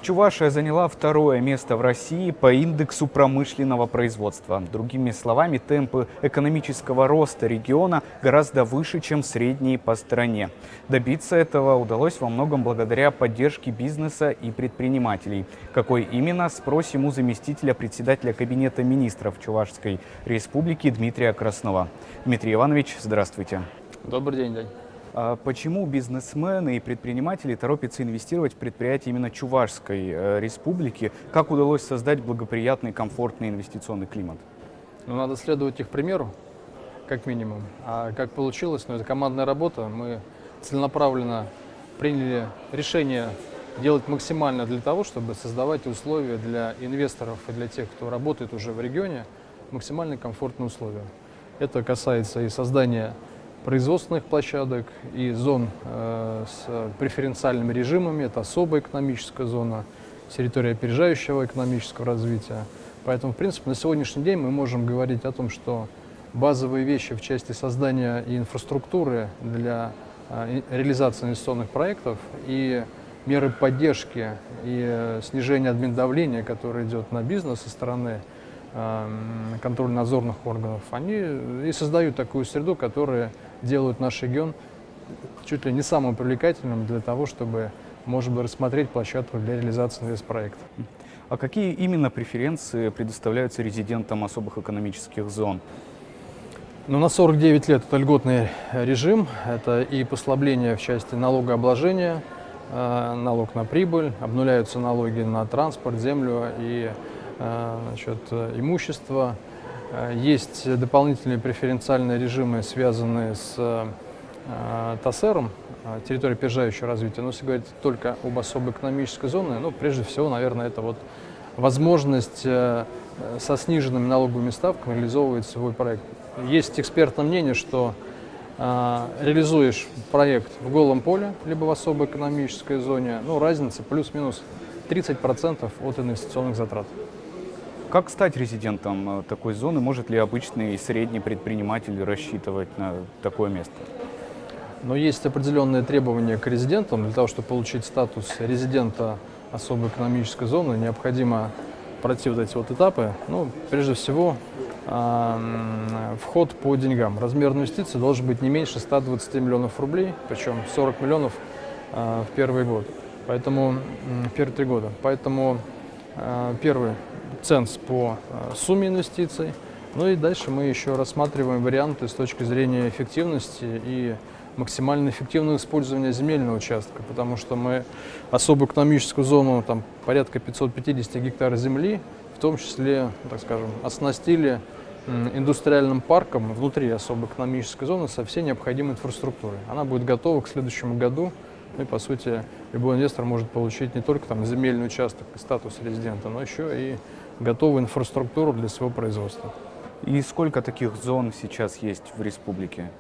Чувашия заняла второе место в России по индексу промышленного производства. Другими словами, темпы экономического роста региона гораздо выше, чем средние по стране. Добиться этого удалось во многом благодаря поддержке бизнеса и предпринимателей. Какой именно, спросим у заместителя председателя Кабинета министров Чувашской республики Дмитрия Краснова. Дмитрий Иванович, здравствуйте. Добрый день, Дань. А почему бизнесмены и предприниматели торопятся инвестировать в предприятия именно Чувашской республики? Как удалось создать благоприятный, комфортный инвестиционный климат? Надо следовать их примеру, как минимум. А как получилось, это командная работа. Мы целенаправленно приняли решение делать максимально для того, чтобы создавать условия для инвесторов и для тех, кто работает уже в регионе, максимально комфортные условия. Это касается и создания производственных площадок и зон с преференциальными режимами. Это особая экономическая зона, территория опережающего экономического развития. Поэтому, в принципе, на сегодняшний день мы можем говорить о том, что базовые вещи в части создания и инфраструктуры для реализации инвестиционных проектов и меры поддержки и снижения админдавления, которое идет на бизнес со стороны контрольно-надзорных органов, они и создают такую среду, которая делает наш регион чуть ли не самым привлекательным для того, чтобы, может быть, рассмотреть площадку для реализации инвестпроектов. А какие именно преференции предоставляются резидентам особых экономических зон? На 49 лет это льготный режим, это и послабление в части налогообложения, налог на прибыль, обнуляются налоги на транспорт, землю и имущество. Есть дополнительные преференциальные режимы, связанные с ТАСЭРом, территорией опережающего развития. Но если говорить только об особой экономической зоне, прежде всего, наверное, это возможность со сниженными налоговыми ставками реализовывать свой проект. Есть экспертное мнение, что реализуешь проект в голом поле, либо в особой экономической зоне, разница плюс-минус 30% от инвестиционных затрат. Как стать резидентом такой зоны? Может ли обычный и средний предприниматель рассчитывать на такое место? Есть определенные требования к резидентам. Для того, чтобы получить статус резидента особой экономической зоны, необходимо пройти эти этапы. Прежде всего, вход по деньгам. Размер инвестиций должен быть не меньше 120 миллионов рублей, причем 40 миллионов в первый год. Поэтому первые 3 года. Поэтому первый ценз по сумме инвестиций. И дальше мы еще рассматриваем варианты с точки зрения эффективности и максимально эффективного использования земельного участка, потому что мы особую экономическую зону, порядка 550 гектаров земли, в том числе, так скажем, оснастили индустриальным парком внутри особой экономической зоны со всей необходимой инфраструктурой. Она будет готова к следующему году. И, по сути, любой инвестор может получить не только земельный участок и статус резидента, но еще и готовую инфраструктуру для своего производства. И сколько таких зон сейчас есть в республике?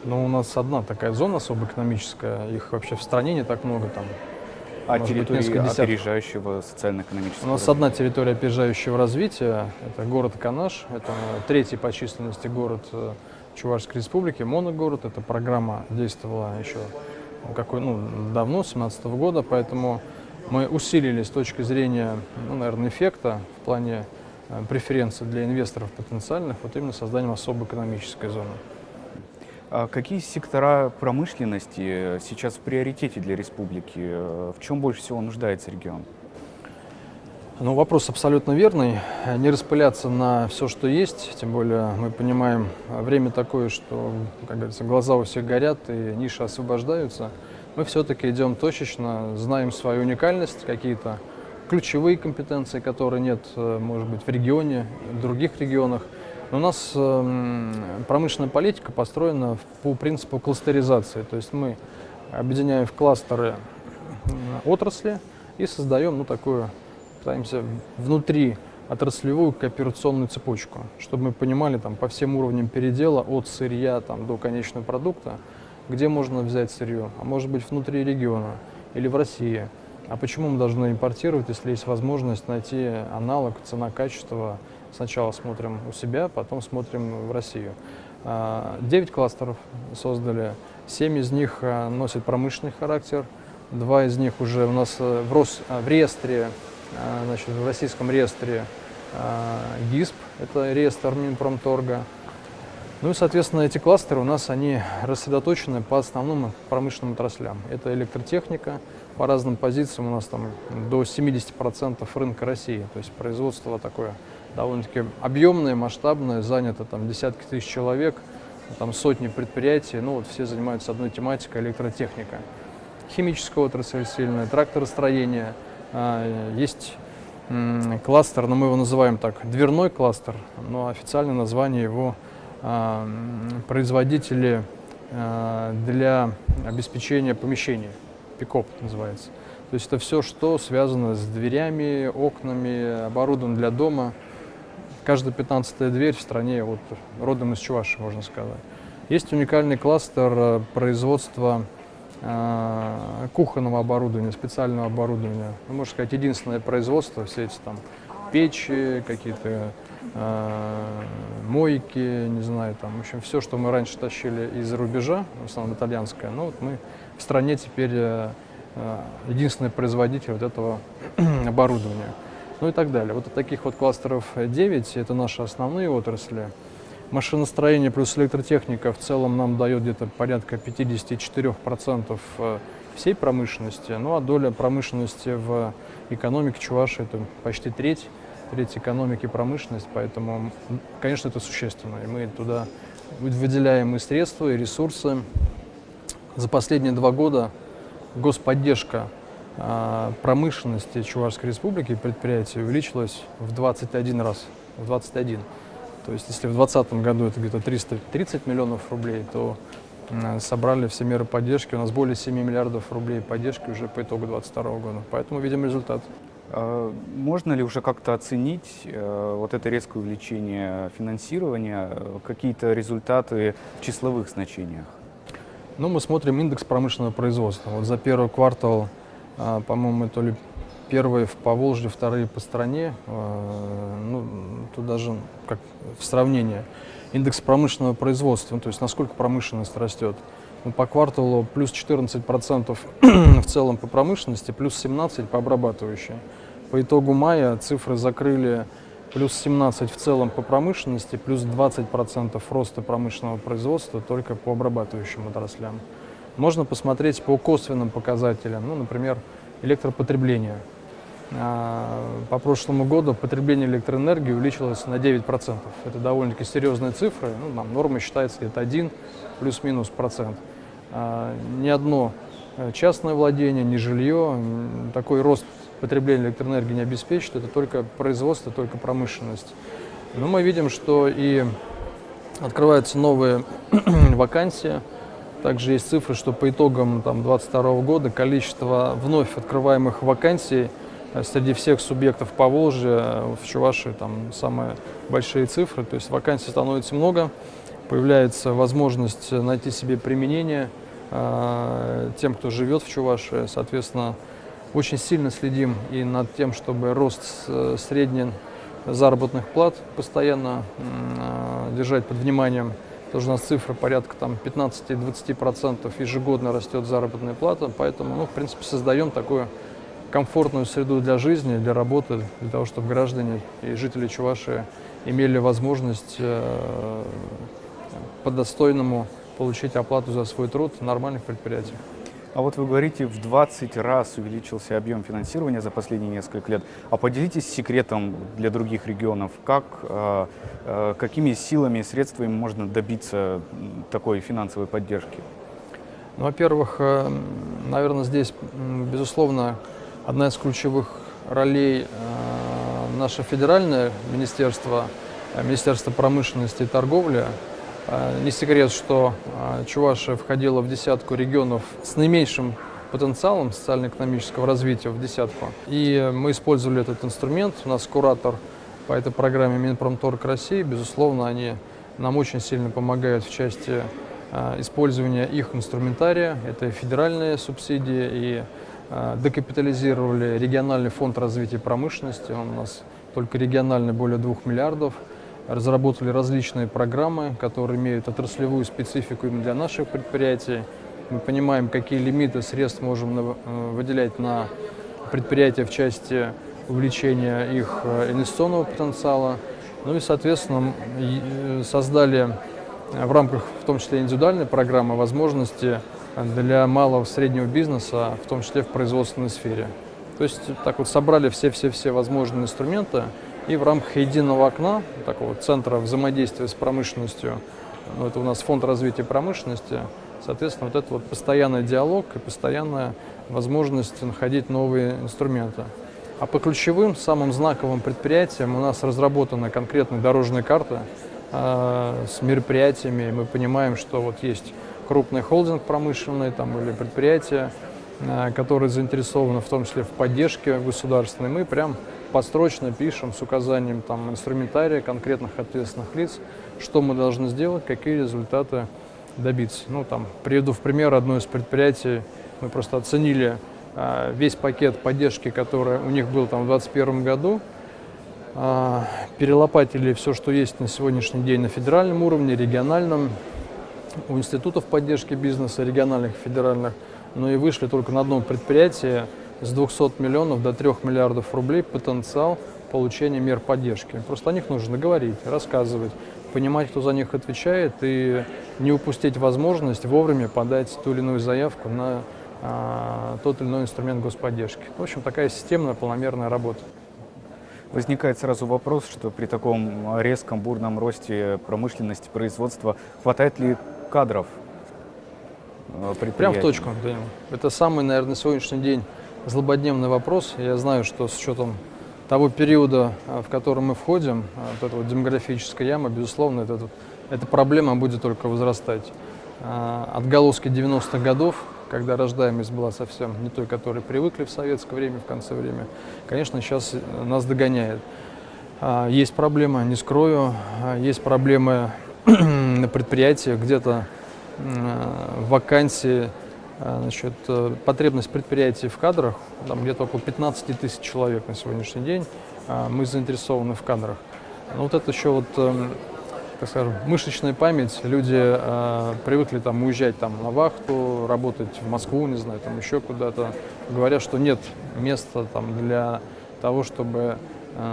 У нас одна такая зона особо экономическая, их вообще в стране не так много. А территории опережающего социально-экономического? У нас одна территория опережающего развития, это город Канаш, это 3-й по численности город Чувашской республики, моногород. Эта программа действовала еще давно, с 2017 года, поэтому мы усилили с точки зрения, эффекта в плане преференций для инвесторов потенциальных, именно созданием особой экономической зоны. А какие сектора промышленности сейчас в приоритете для республики? В чем больше всего нуждается регион? Вопрос абсолютно верный. Не распыляться на все, что есть, тем более мы понимаем, время такое, что, как говорится, глаза у всех горят и ниши освобождаются. Мы все-таки идем точечно, знаем свою уникальность, какие-то ключевые компетенции, которые нет, может быть, в регионе, в других регионах. Но у нас промышленная политика построена по принципу кластеризации, то есть мы объединяем в кластеры отрасли и создаем такую, пытаемся внутри отраслевую кооперационную цепочку, чтобы мы понимали по всем уровням передела, от сырья до конечного продукта, где можно взять сырье, а может быть внутри региона или в России. А почему мы должны импортировать, если есть возможность найти аналог, цена, качество? Сначала смотрим у себя, потом смотрим в Россию. 9 кластеров создали, 7 из них носят промышленный характер, Два из них уже у нас в реестре, значит, в российском реестре ГИСП, это реестр Минпромторга. Ну и, соответственно, эти кластеры у нас, они рассредоточены по основным промышленным отраслям. Это электротехника, по разным позициям у нас там до 70% рынка России. То есть производство такое довольно-таки объемное, масштабное, занято там десятки тысяч человек, там сотни предприятий, ну вот все занимаются одной тематикой — электротехника. Химическая отрасль сильная, тракторостроение, есть кластер, но мы его называем так, дверной кластер, но официальное название его производители для обеспечения помещений, ПИКОП называется. То есть это все, что связано с дверями, окнами, оборудованием для дома. Каждая 15-я дверь в стране вот родом из Чувашии, можно сказать. Есть уникальный кластер производства кухонного оборудования, специального оборудования. Ну, можно сказать, единственное производство, все эти там печи, какие-то мойки, не знаю, там, в общем, все, что мы раньше тащили из-за рубежа, в основном итальянское, ну вот мы в стране теперь единственный производитель вот этого оборудования. Ну и так далее. Вот таких вот кластеров 9, это наши основные отрасли. Машиностроение плюс электротехника в целом нам дает где-то порядка 54% всей промышленности. Ну а доля промышленности в экономике Чувашии — это почти треть экономики промышленность, поэтому, конечно, это существенно. И мы туда выделяем и средства, и ресурсы. За последние 2 года господдержка промышленности Чувашской Республики, предприятий, увеличилась в 21 раз. В 21. То есть, если в 2020 году это где-то 330 миллионов рублей, то собрали все меры поддержки. У нас более 7 миллиардов рублей поддержки уже по итогу 2022 года. Поэтому видим результат. Можно ли уже как-то оценить вот это резкое увеличение финансирования, какие-то результаты в числовых значениях? Ну, мы смотрим индекс промышленного производства. Вот за первый квартал, по-моему, то ли первые в Поволжье, вторые по стране, ну, тут даже как в сравнении. Индекс промышленного производства, ну, то есть насколько промышленность растет. Ну, по кварталу плюс 14% в целом по промышленности, плюс 17% по обрабатывающей. По итогу мая цифры закрыли плюс 17% в целом по промышленности, плюс 20% роста промышленного производства только по обрабатывающим отраслям. Можно посмотреть по косвенным показателям, ну, например, электропотребление. По прошлому году потребление электроэнергии увеличилось на 9%. Это довольно-таки серьезные цифры. Ну, нам норма считается где-то 1 плюс-минус процент. Ни одно частное владение, ни жилье такой рост потребления электроэнергии не обеспечит. Это только производство, только промышленность. Но мы видим, что и открываются новые вакансии. Также есть цифры, что по итогам 2022 года количество вновь открываемых вакансий среди всех субъектов Поволжья в Чувашии там самые большие цифры. То есть вакансий становится много, появляется возможность найти себе применение тем, кто живет в Чувашии. Соответственно, очень сильно следим и над тем, чтобы рост средних заработных плат постоянно держать под вниманием. Тоже у нас цифры порядка 15-20% ежегодно растет заработная плата, поэтому, ну, в принципе, создаем такую комфортную среду для жизни, для работы, для того, чтобы граждане и жители Чувашии имели возможность по-достойному получить оплату за свой труд в нормальных предприятиях. А вот вы говорите, в 20 раз увеличился объем финансирования за последние несколько лет. А поделитесь секретом для других регионов, какими силами и средствами можно добиться такой финансовой поддержки? Ну, во-первых, наверное, здесь, безусловно, одна из ключевых ролей наше федеральное министерство, Министерство промышленности и торговли. Не секрет, что Чувашия входила в десятку регионов с наименьшим потенциалом социально-экономического развития, в десятку. И мы использовали этот инструмент. У нас куратор по этой программе Минпромторг России. Безусловно, они нам очень сильно помогают в части использования их инструментария. Это и федеральные субсидии, и декапитализировали региональный фонд развития промышленности. Он у нас только региональный более 2 миллиардов. Разработали различные программы, которые имеют отраслевую специфику именно для наших предприятий. Мы понимаем, какие лимиты средств можем выделять на предприятия в части увеличения их инвестиционного потенциала. Ну и, соответственно, создали в рамках, в том числе индивидуальной программы, возможности для малого и среднего бизнеса, в том числе в производственной сфере. То есть так вот собрали все возможные инструменты и в рамках единого окна, такого центра взаимодействия с промышленностью, ну, это у нас фонд развития промышленности, соответственно, вот это вот постоянный диалог и постоянная возможность находить новые инструменты. А по ключевым, самым знаковым предприятиям у нас разработана конкретная дорожная карта с мероприятиями. Мы понимаем, что вот есть крупный холдинг промышленный там, или предприятия, которые заинтересованы в том числе в поддержке государственной. Мы прям подстрочно пишем с указанием там, инструментария конкретных ответственных лиц, что мы должны сделать, какие результаты добиться. Ну, там, приведу в пример одно из предприятий. Мы просто оценили весь пакет поддержки, который у них был там, в 2021 году, перелопатили все, что есть на сегодняшний день на федеральном уровне, региональном, у институтов поддержки бизнеса, региональных и федеральных, но и вышли только на одном предприятии с 200 миллионов до 3 миллиардов рублей потенциал получения мер поддержки. Просто о них нужно говорить, рассказывать, понимать, кто за них отвечает, и не упустить возможность вовремя подать ту или иную заявку на тот или иной инструмент господдержки. В общем, такая системная, планомерная работа. Возникает сразу вопрос, что при таком резком, бурном росте промышленности, производства, хватает ли кадров предприятий? Прям в точку, Данил. Это самый, наверное, на сегодняшний день злободневный вопрос. Я знаю, что с учетом того периода, в который мы входим, вот эта вот демографическая яма, безусловно, эта проблема будет только возрастать. Отголоски 90-х годов, когда рождаемость была совсем не той, к которой привыкли в советское время, в конце времени, конечно, сейчас нас догоняет. Есть проблемы, не скрою, есть проблемы на предприятиях, где-то вакансии, значит, потребность предприятий в кадрах, там где-то около 15 тысяч человек на сегодняшний день, мы заинтересованы в кадрах. Но вот это еще вот, так скажем, мышечная память, люди привыкли там уезжать там на вахту, работать в Москву, не знаю, там еще куда-то, говорят, что нет места там для того, чтобы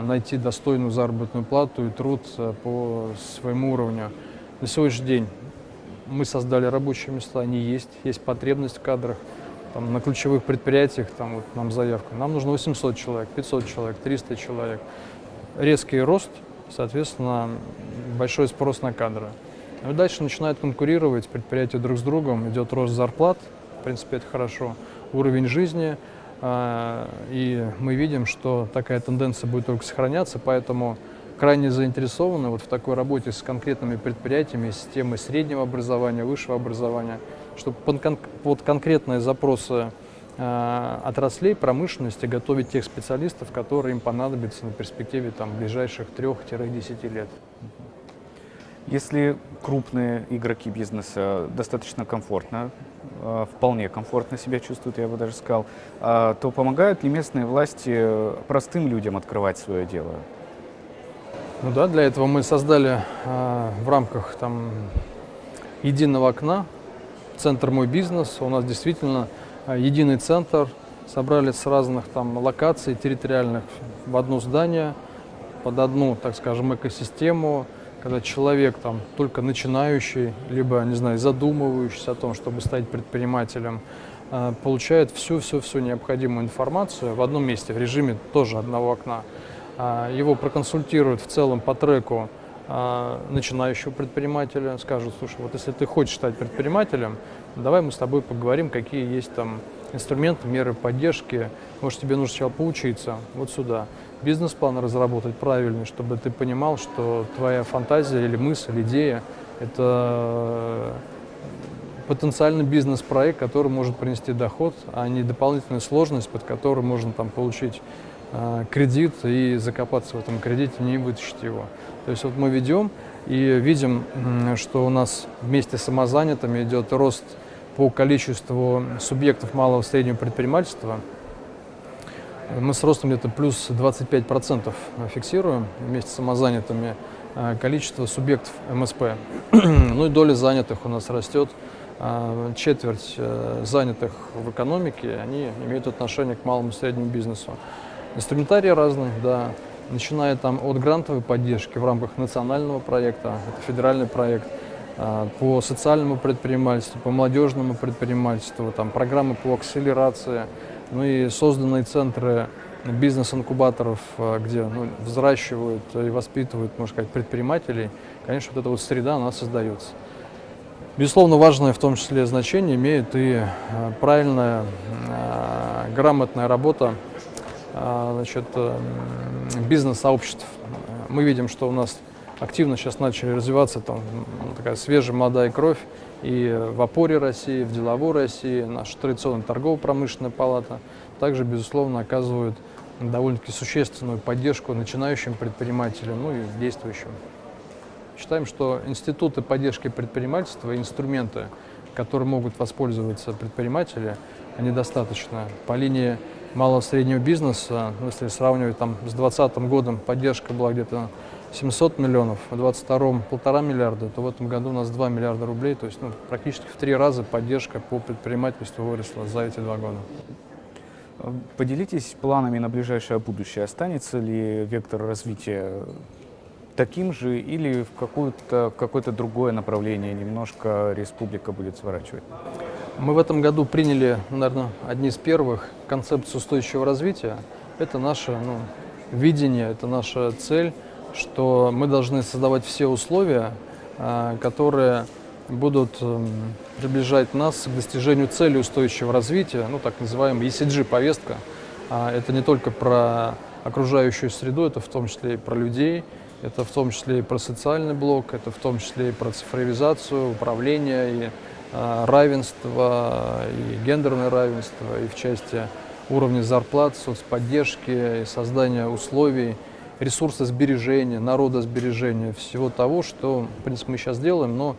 найти достойную заработную плату и труд по своему уровню. На сегодняшний день мы создали рабочие места, они есть потребность в кадрах. Там, на ключевых предприятиях, там, вот, нам заявка, нам нужно 800 человек, 500 человек, 300 человек. Резкий рост, соответственно, большой спрос на кадры. И дальше начинают конкурировать предприятия друг с другом, идет рост зарплат, в принципе, это хорошо, уровень жизни, и мы видим, что такая тенденция будет только сохраняться, поэтому крайне заинтересованы вот в такой работе с конкретными предприятиями, системой среднего образования, высшего образования, чтобы под конкретные запросы отраслей промышленности готовить тех специалистов, которые им понадобятся на перспективе там, ближайших 3-10 лет. Если крупные игроки бизнеса достаточно комфортно, вполне комфортно себя чувствуют, я бы даже сказал, то помогают ли местные власти простым людям открывать свое дело? Ну да, для этого мы создали в рамках там, единого окна центр «Мой бизнес». У нас действительно единый центр, собрали с разных там, локаций территориальных в одно здание, под одну, так скажем, экосистему, когда человек там, только начинающий, либо, не знаю, задумывающийся о том, чтобы стать предпринимателем, получает всю необходимую информацию в одном месте, в режиме тоже одного окна. Его проконсультируют в целом по треку начинающего предпринимателя, скажут, слушай, вот если ты хочешь стать предпринимателем, давай мы с тобой поговорим, какие есть там инструменты, меры поддержки, может тебе нужно сначала поучиться, вот сюда. Бизнес-план разработать правильный, чтобы ты понимал, что твоя фантазия или мысль, идея – это потенциальный бизнес-проект, который может принести доход, а не дополнительная сложность, под которой можно там получить кредит и закопаться в этом кредите, не вытащить его. То есть вот мы ведем и видим, что у нас вместе с самозанятыми идет рост по количеству субъектов малого и среднего предпринимательства. Мы с ростом где-то плюс 25% фиксируем вместе с самозанятыми количество субъектов МСП. Ну и доля занятых у нас растет четверть занятых в экономике, они имеют отношение к малому и среднему бизнесу. Инструментарий разный, да, начиная там от грантовой поддержки в рамках национального проекта, это федеральный проект, по социальному предпринимательству, по молодежному предпринимательству, там программы по акселерации, ну и созданные центры бизнес-инкубаторов, где взращивают и воспитывают, можно сказать, предпринимателей. Конечно, вот эта вот среда, она создается. Безусловно, важное в том числе значение имеет и правильная, грамотная работа бизнес-сообществ. Мы видим, что у нас активно сейчас начали развиваться там, такая свежая молодая кровь и в опоре России, в деловой России, наша традиционная торгово-промышленная палата также, безусловно, оказывают довольно-таки существенную поддержку начинающим предпринимателям, ну и действующим. Считаем, что институты поддержки предпринимательства и инструменты, которые могут воспользоваться предприниматели, они достаточно. По линии малого и среднего бизнеса, если сравнивать там, с 2020 годом, поддержка была где-то 700 миллионов, в 2022 1,5 миллиарда, то в этом году у нас 2 миллиарда рублей, то есть практически в 3 раза поддержка по предпринимательству выросла за эти 2 года. Поделитесь планами на ближайшее будущее. Останется ли вектор развития таким же или в какое-то другое направление немножко республика будет сворачивать? Мы в этом году приняли, наверное, одни из первых концепцию устойчивого развития. Это наше видение, это наша цель, что мы должны создавать все условия, которые будут приближать нас к достижению цели устойчивого развития, так называемая ESG-повестка. Это не только про окружающую среду, это в том числе и про людей, это в том числе и про социальный блок, это в том числе и про цифровизацию, управление, и равенство, и гендерное равенство, и в части уровня зарплат, соцподдержки, и создания условий, ресурсосбережения, народосбережения, всего того, что, в принципе, мы сейчас делаем, но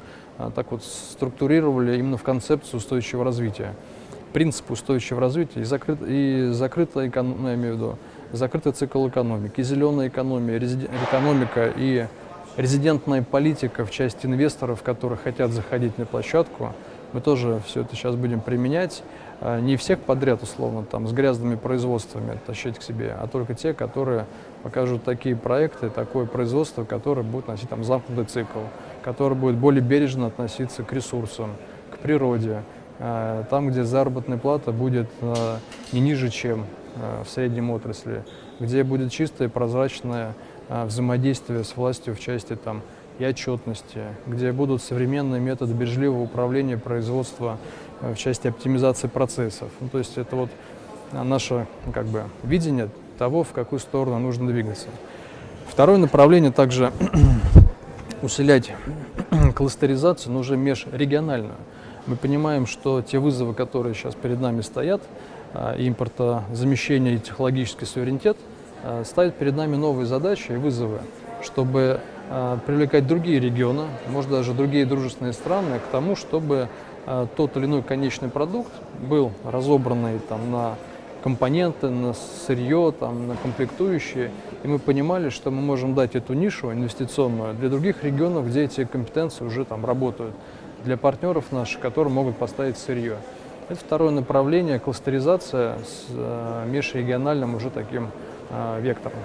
так вот структурировали именно в концепцию устойчивого развития. Принцип устойчивого развития и закрытая экономика, я имею в виду, закрытый цикл экономики, и зеленая экономия, экономика и резидентная политика в части инвесторов, которые хотят заходить на площадку. Мы тоже все это сейчас будем применять. Не всех подряд, условно, там, с грязными производствами тащить к себе, а только те, которые покажут такие проекты, такое производство, которое будет носить там замкнутый цикл, которое будет более бережно относиться к ресурсам, к природе, там, где заработная плата будет не ниже, чем в среднем отрасли, где будет чистое и прозрачное взаимодействие с властью в части там, и отчетности, где будут современные методы бережливого управления производства в части оптимизации процессов. То есть это вот наше видение того, в какую сторону нужно двигаться. Второе направление также усилять кластеризацию, но уже межрегиональную. Мы понимаем, что те вызовы, которые сейчас перед нами стоят, импортозамещение и технологический суверенитет, ставят перед нами новые задачи и вызовы, чтобы привлекать другие регионы, может даже другие дружественные страны к тому, чтобы тот или иной конечный продукт был разобранный там, на компоненты, на сырье, там, на комплектующие. И мы понимали, что мы можем дать эту нишу инвестиционную для других регионов, где эти компетенции уже там работают, для партнеров наших, которые могут поставить сырье. Это второе направление, кластеризация с межрегиональным уже таким вектором.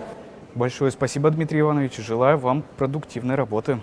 Большое спасибо, Дмитрий Иванович. Желаю вам продуктивной работы.